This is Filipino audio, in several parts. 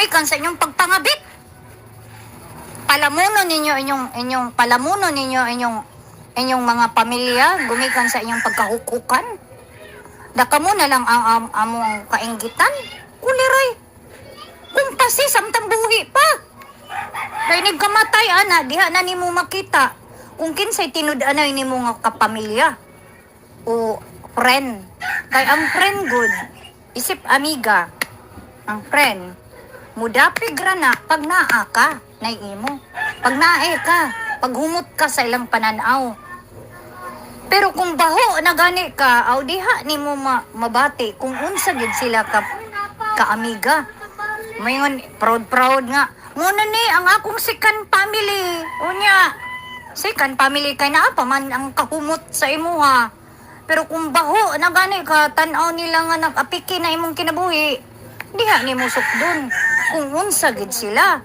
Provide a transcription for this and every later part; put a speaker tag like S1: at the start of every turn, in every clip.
S1: gumikan sa inyong pagpangabit. Palamuno ninyo inyong mga pamilya, gumikan sa inyong pagkahukukan. Daka mo na lang ang among kainggitan. Uliray. Kung pasi samtang buhi pa. Kay nagkamatay ana, diha na nimo makita kung kinsay tinud-anay nimo nga kapamilya o friend. Kay ang friend good, isip amiga, ang friend, mudapig ra na pag naa ka, nay imo. Pag nae ka, pag humot ka sa ilang pananaw. Pero kung baho na gani ka, aw diha nimo mabati kung unsa gid sila ka amiga. Mayon proud nga. Nguna ni ang akong second family. Unya, second family kay naa pa man ang kahumot sa imuha. Pero kung baho na gani ka, tan-aw nila nga nag-apiki na imong kinabuhi, diha nimo sukdon kung unsa gid sila.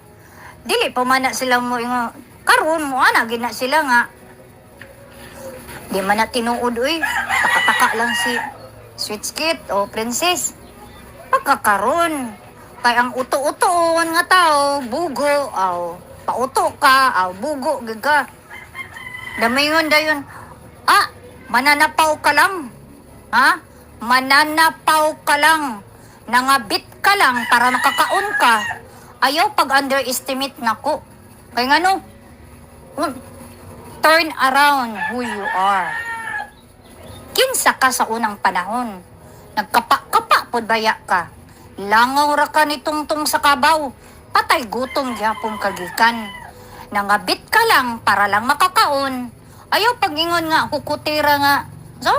S1: Dili pa man na sila mo nga karon mo ana gid na sila nga. Di man na tinuod uy. Taka-taka lang si Sweet Skit o Princess. Pagkakaroon. Kay ang uto-utoon nga tao, bugo, aw, pauto ka, aw, bugo, giga. Damayon dayon, mananapaw ka lang. Ha? Mananapaw ka lang. Nangabit ka lang para makakaon ka. Ayaw pag-underestimate nako. Kaya nga no, turn around who you are. Kinsa ka sa unang panahon. Nagkapa-kapa pod baya ka. Langaw ra ka ni tungtong sa kabaw. Patay gutom gyapon kagikan. Nangabit ka lang para lang makakaon. Ayaw pagingon nga kukutira nga. So,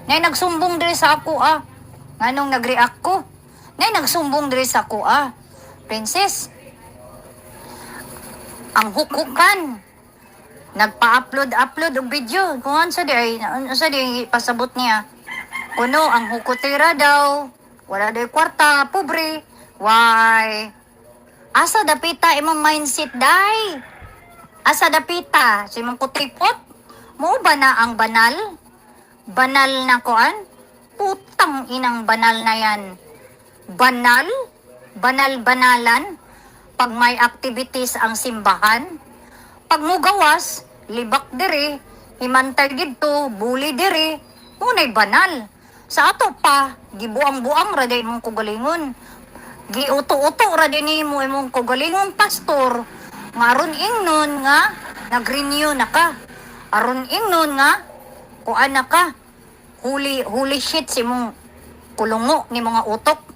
S1: nay nagsumbong diri sa ako Nganong nag-react ko? Nay nagsumbong diri sa ako Princess, ang hukukan. Nagpa-upload og video. Kung ano sa di pasabot niya. Kuno ang hukutira daw. Wala day kwarta, pobre. Why? Asa dapita imong mindset day? Asa dapita si imong kutripot? Mo ba na ang banal? Banal na kuan? Putang inang banal na yan. Banal? Banal-banalan? Pag may activities ang simbahan? Pag mo gawas, libak diri, himantay dito, buli diri, unay banal. Sa ato pa, gibuang-buang ra day mong kugalingon. Giuto-uto ra din mo imong kugalingon pastor. Ngaron ingnon nga nag-renew na ka. Aron ingnon nga kuan na ka. Huli shit si mong kulungo ni mga utok.